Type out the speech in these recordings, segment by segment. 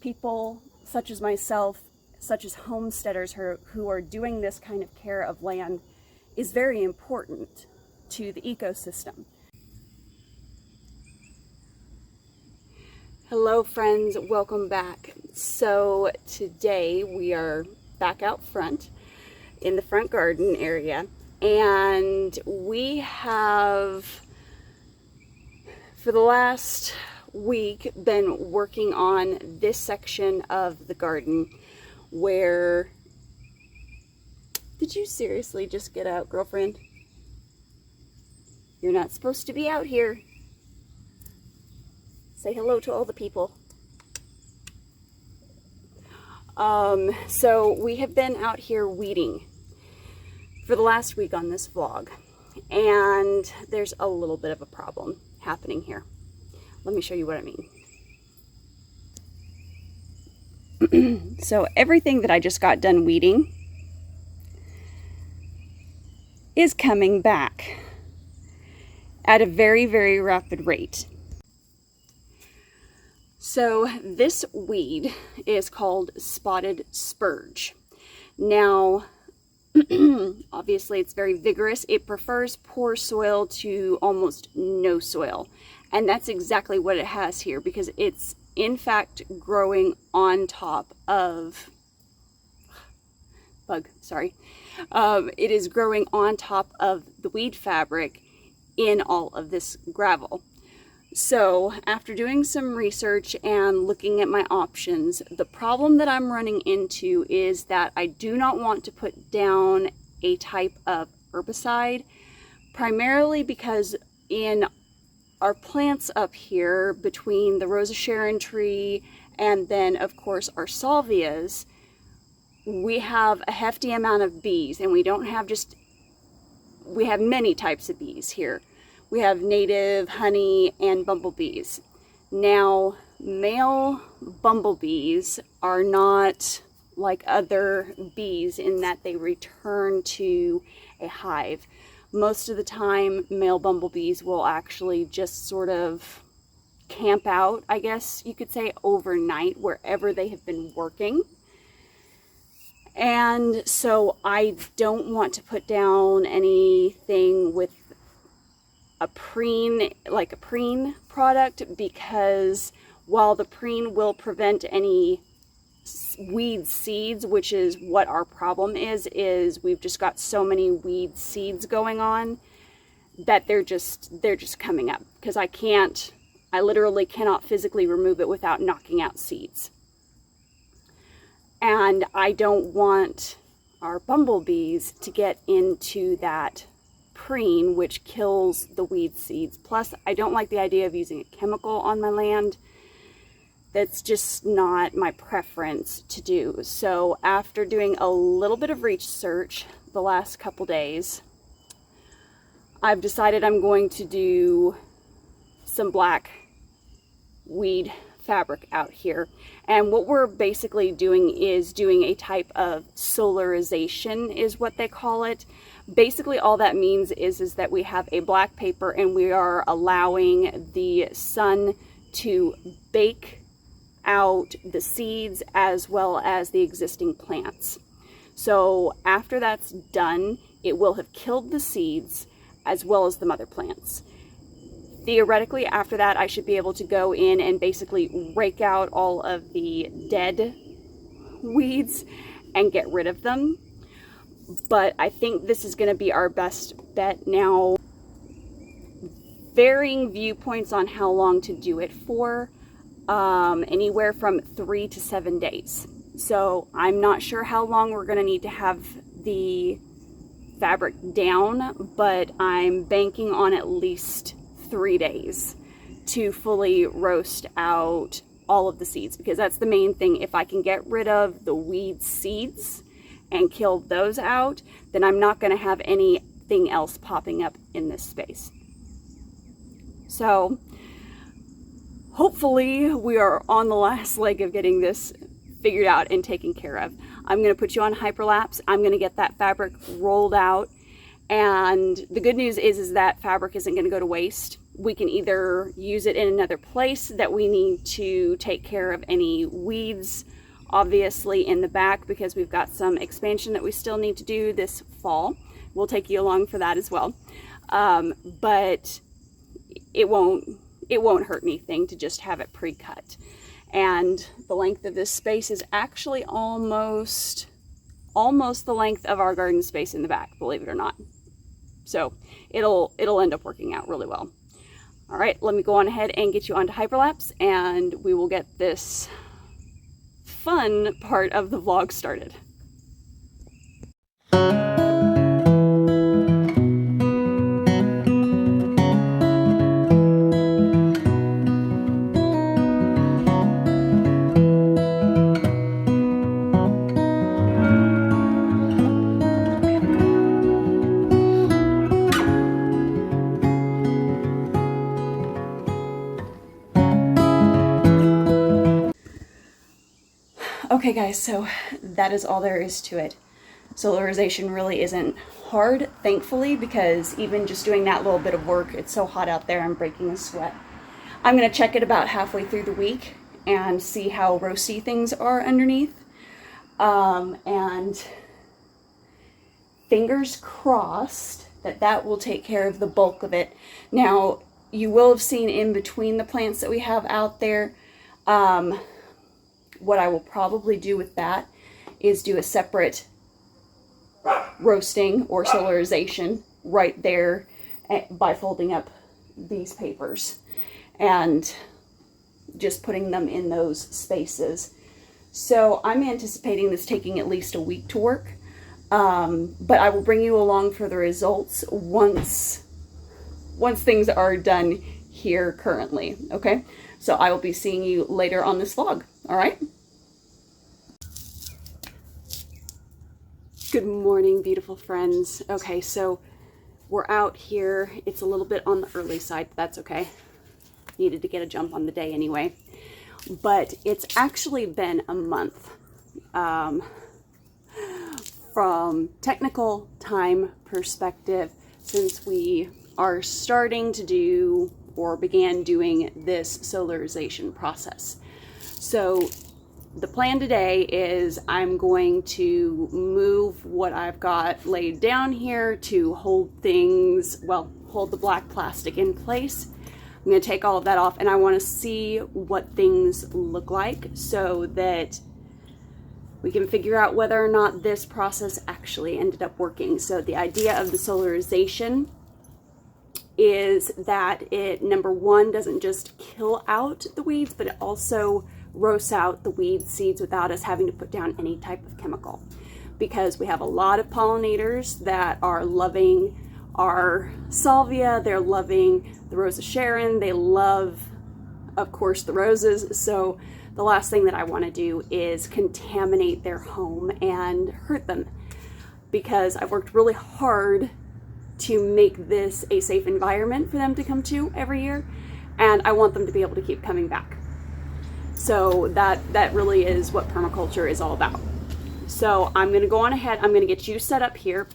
people such as myself, such as homesteaders who are doing this kind of care of land, is very important to the ecosystem. Hello friends, welcome back. So today we are back out front in the front garden area, and we have for the last week been working on this section of the garden where... Did you seriously just get out, girlfriend? You're not supposed to be out here. Say hello to all the people. So we have been out here weeding for the last week on this vlog, and there's a little bit of a problem happening here. Let me show you what I mean. So everything that I just got done weeding is coming back at a very, very rapid rate. So this weed is called spotted spurge. Now, obviously it's very vigorous. It prefers poor soil to almost no soil. And that's exactly what it has here, because it's in fact growing on top of... it is growing on top of the weed fabric in all of this gravel. So after doing some research and looking at my options, the problem that I'm running into is that I do not want to put down a type of herbicide, primarily because in our plants up here, between the Rosa Sharon tree and then of course our salvias, we have a hefty amount of bees, and we don't have just, we have many types of bees here. We have native, honey, and bumblebees. Now, male bumblebees are not like other bees in that they return to a hive. Most of the time, male bumblebees will actually just sort of camp out, I guess you could say, overnight wherever they have been working. And so I don't want to put down anything with a preen, like a preen product, because while the preen will prevent any weed seeds, which is what our problem is we've just got so many weed seeds going on that they're just coming up, because I literally cannot physically remove it without knocking out seeds. And I don't want our bumblebees to get into that preen, which kills the weed seeds. Plus, I don't like the idea of using a chemical on my land. That's just not my preference to do. So after doing a little bit of research the last couple days, I've decided I'm going to do some black weed fabric out here. And what we're basically doing is doing a type of solarization, is what they call it. Basically all that means is that we have a black paper and we are allowing the sun to bake out the seeds as well as the existing plants. So after that's done, it will have killed the seeds as well as the mother plants. Theoretically, after that, I should be able to go in and basically rake out all of the dead weeds and get rid of them. But I think this is going to be our best bet. Now, varying viewpoints on how long to do it for, anywhere from 3 to 7 days. So I'm not sure how long we're going to need to have the fabric down, but I'm banking on at least 3 days to fully roast out all of the seeds, because that's the main thing. If I can get rid of the weed seeds and kill those out, then I'm not going to have anything else popping up in this space. So hopefully we are on the last leg of getting this figured out and taken care of. I'm going to put you on hyperlapse. I'm going to get that fabric rolled out, and the good news is that fabric isn't going to go to waste. We can either use it in another place that we need to take care of any weeds, obviously in the back, because we've got some expansion that we still need to do this fall. We'll take you along for that as well. But it won't hurt anything to just have it pre-cut. And the length of this space is actually almost the length of our garden space in the back, believe it or not. So it'll end up working out really well. All right, let me go on ahead and get you onto hyperlapse, and we will get this fun part of the vlog started. Okay guys, so that is all there is to it. Solarization really isn't hard, thankfully, because even just doing that little bit of work, it's so hot out there, I'm breaking a sweat. I'm gonna check it about halfway through the week and see how roasty things are underneath. And fingers crossed that will take care of the bulk of it. Now, you will have seen in between the plants that we have out there, what I will probably do with that is do a separate roasting or solarization right there by folding up these papers and just putting them in those spaces. So I'm anticipating this taking at least a week to work, but I will bring you along for the results once things are done here currently, okay? So I will be seeing you later on this vlog, all right? Good morning, beautiful friends. Okay, so we're out here. It's a little bit on the early side, but that's okay. Needed to get a jump on the day anyway. But it's actually been a month from technical time perspective since we are starting to do or began doing this solarization process. So the plan today is I'm going to move what I've got laid down here to hold things, well, hold the black plastic in place. I'm going to take all of that off, and I want to see what things look like so that we can figure out whether or not this process actually ended up working. So the idea of the solarization is that it, number one, doesn't just kill out the weeds, but it also roast out the weed seeds without us having to put down any type of chemical, because we have a lot of pollinators that are loving our salvia, they're loving the Rose of Sharon, they love, of course, the roses. So the last thing that I want to do is contaminate their home and hurt them, because I've worked really hard to make this a safe environment for them to come to every year, and I want them to be able to keep coming back. So that really is what permaculture is all about. So I'm going to go on ahead, I'm going to get you set up here,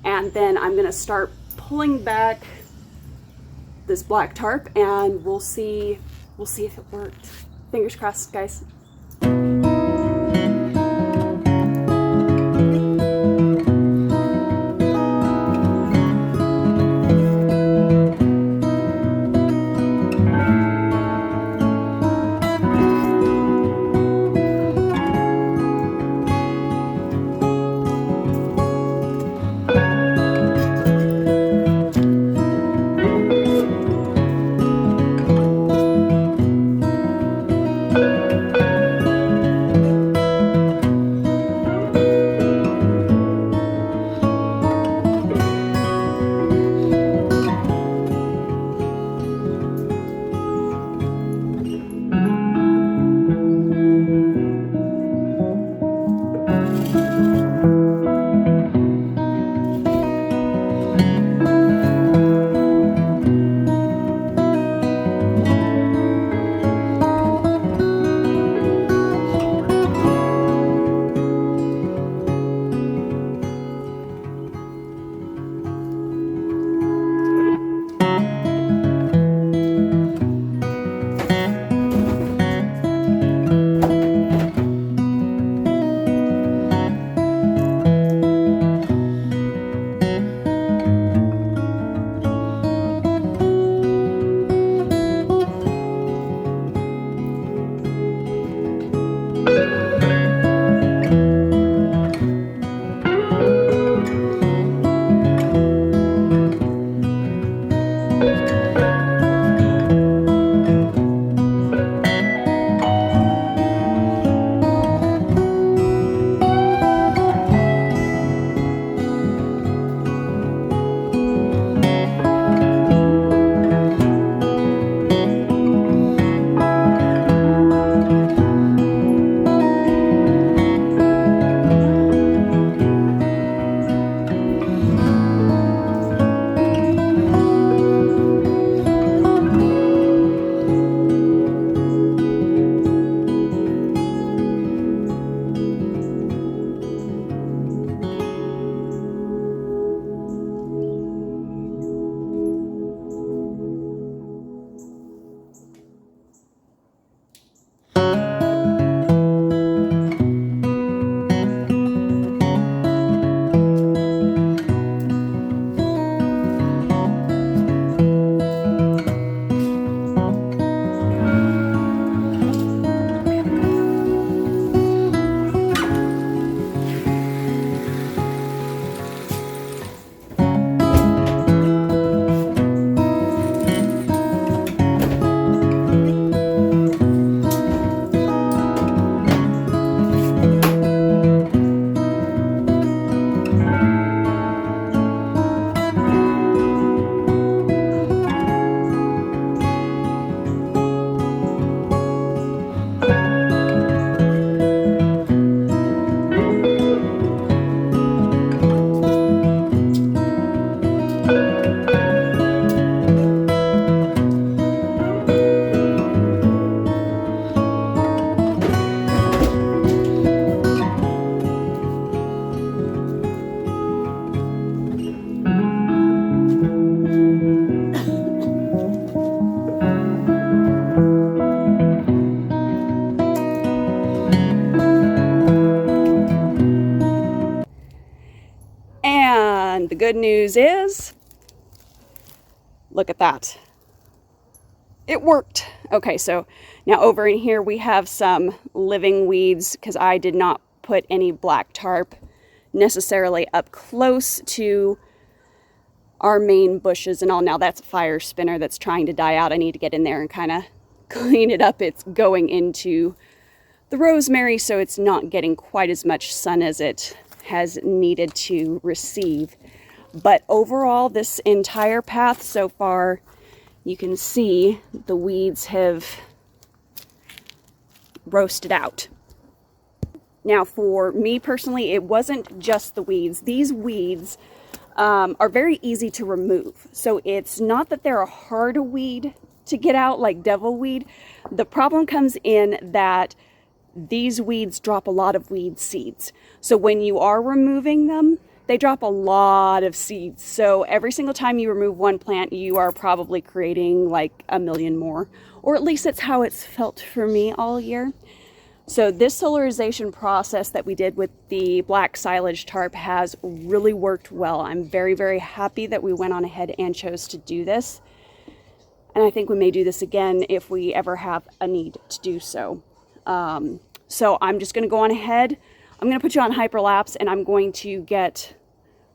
and then I'm going to start pulling back this black tarp, and we'll see if it worked. Fingers crossed, guys. good news is, look at that. It worked. Okay, so now over in here we have some living weeds because I did not put any black tarp necessarily up close to our main bushes and all. Now that's a fire spinner that's trying to die out. I need to get in there and kind of clean it up. It's going into the rosemary, so it's not getting quite as much sun as it has needed to receive. But overall, this entire path so far, you can see the weeds have roasted out. Now for me personally, it wasn't just the weeds. These weeds are very easy to remove. So it's not that they're a hard weed to get out like devil weed. The problem comes in that these weeds drop a lot of weed seeds. So when you are removing them, they drop a lot of seeds. So every single time you remove one plant, you are probably creating like a million more, or at least that's how it's felt for me all year. So this solarization process that we did with the black silage tarp has really worked well. I'm very, very happy that we went on ahead and chose to do this. And I think we may do this again if we ever have a need to do so. So I'm just going to go on ahead. I'm going to put you on hyperlapse and I'm going to get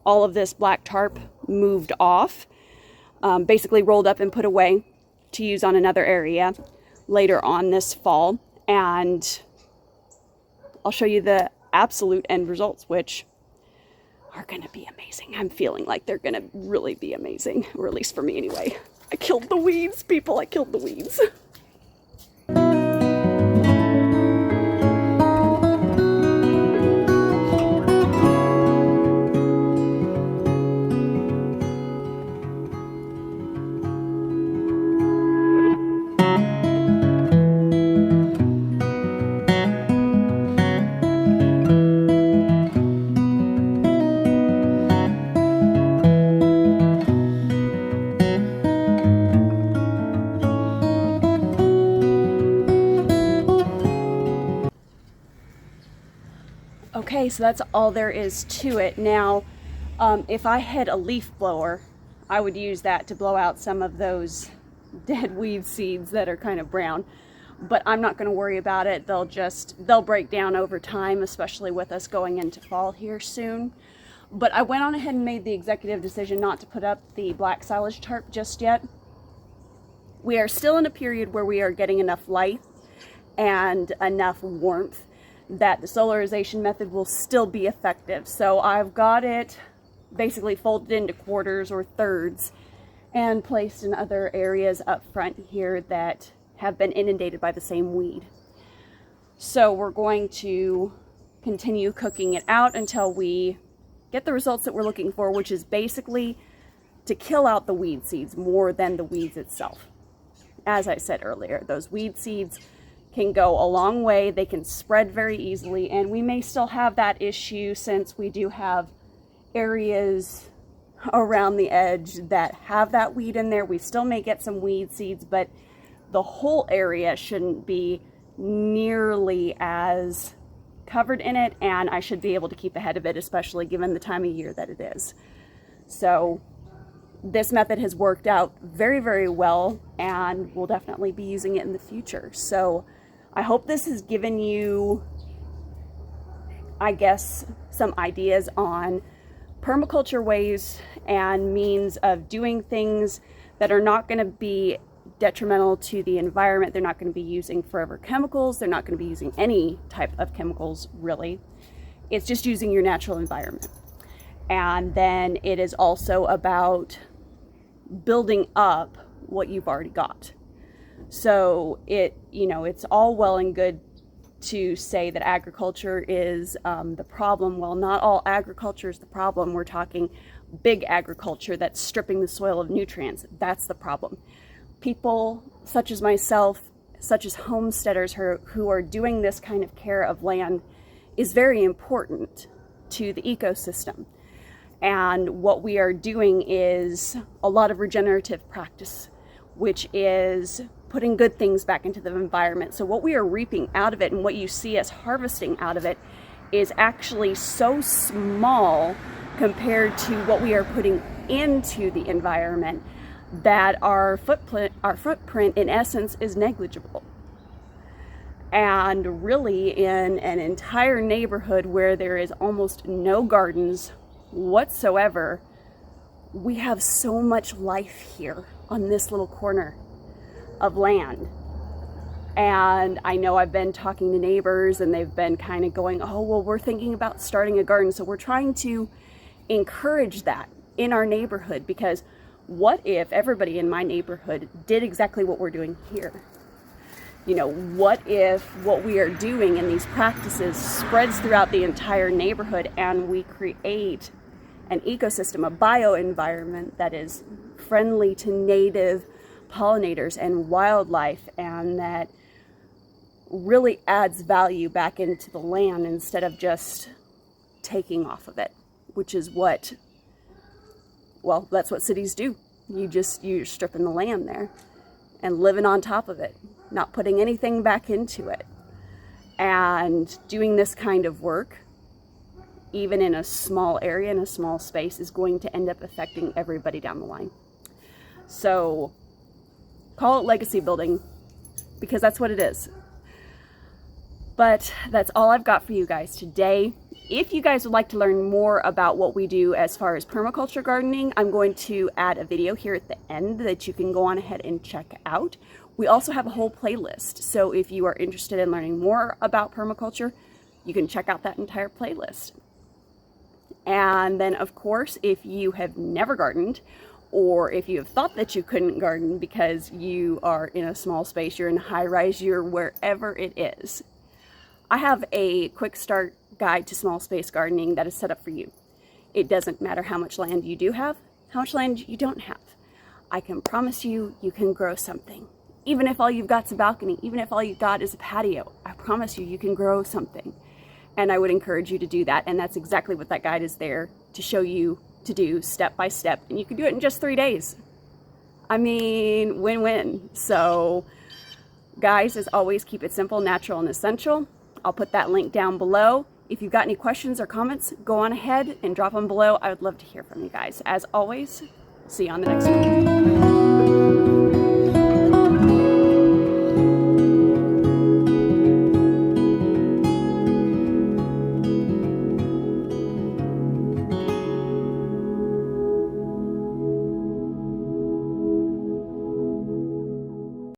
all of this black tarp moved off, basically rolled up and put away to use on another area later on this fall. And I'll show you the absolute end results, which are going to be amazing. I'm feeling like they're going to really be amazing, or at least for me anyway. I killed the weeds, people. I killed the weeds. Okay, so that's all there is to it. Now, if I had a leaf blower, I would use that to blow out some of those dead weed seeds that are kind of brown. But I'm not going to worry about it. They'll break down over time, especially with us going into fall here soon. But I went on ahead and made the executive decision not to put up the black silage tarp just yet. We are still in a period where we are getting enough light and enough warmth that the solarization method will still be effective. So I've got it basically folded into quarters or thirds and placed in other areas up front here that have been inundated by the same weed. So we're going to continue cooking it out until we get the results that we're looking for, which is basically to kill out the weed seeds more than the weeds itself. As I said earlier, those weed seeds can go a long way. They can spread very easily, and we may still have that issue since we do have areas around the edge that have that weed in there. We still may get some weed seeds, but the whole area shouldn't be nearly as covered in it, and I should be able to keep ahead of it, especially given the time of year that it is. So this method has worked out very, very well, and we'll definitely be using it in the future. So I hope this has given you, I guess, some ideas on permaculture ways and means of doing things that are not going to be detrimental to the environment. They're not going to be using forever chemicals. They're not going to be using any type of chemicals, really. It's just using your natural environment. And then it is also about building up what you've already got. So it's all well and good to say that agriculture is the problem. Well, not all agriculture is the problem. We're talking big agriculture that's stripping the soil of nutrients. That's the problem. People such as myself, such as homesteaders who are doing this kind of care of land is very important to the ecosystem. And what we are doing is a lot of regenerative practice, which is putting good things back into the environment. So what we are reaping out of it and what you see us harvesting out of it is actually so small compared to what we are putting into the environment, that our footprint in essence is negligible. And really, in an entire neighborhood where there is almost no gardens whatsoever, we have so much life here on this little corner of land. And I know I've been talking to neighbors and they've been kind of going, oh, well, we're thinking about starting a garden. So we're trying to encourage that in our neighborhood, because what if everybody in my neighborhood did exactly what we're doing here? You know, what if what we are doing in these practices spreads throughout the entire neighborhood and we create an ecosystem, a bioenvironment that is friendly to native pollinators and wildlife, and that really adds value back into the land instead of just taking off of it, which is what, well, that's what cities do. You're stripping the land there and living on top of it, not putting anything back into it. And doing this kind of work, even in a small area, in a small space, is going to end up affecting everybody down the line. So call it legacy building, because that's what it is. But that's all I've got for you guys today. If you guys would like to learn more about what we do as far as permaculture gardening, I'm going to add a video here at the end that you can go on ahead and check out. We also have a whole playlist, so if you are interested in learning more about permaculture, you can check out that entire playlist. And then, of course, if you have never gardened, or if you have thought that you couldn't garden because you are in a small space, you're in high-rise, you're wherever it is, I have a quick start guide to small space gardening that is set up for you. It doesn't matter how much land you do have, how much land you don't have. I can promise you, you can grow something. Even if all you've got is a balcony, even if all you've got is a patio, I promise you, you can grow something. And I would encourage you to do that. And that's exactly what that guide is there to show you to do step by step. And you can do it in just 3 days. I mean, win-win. So guys, as always, keep it simple, natural, and essential. I'll put that link down below. If you've got any questions or comments, go on ahead and drop them below. I would love to hear from you guys. As always, see you on the next one.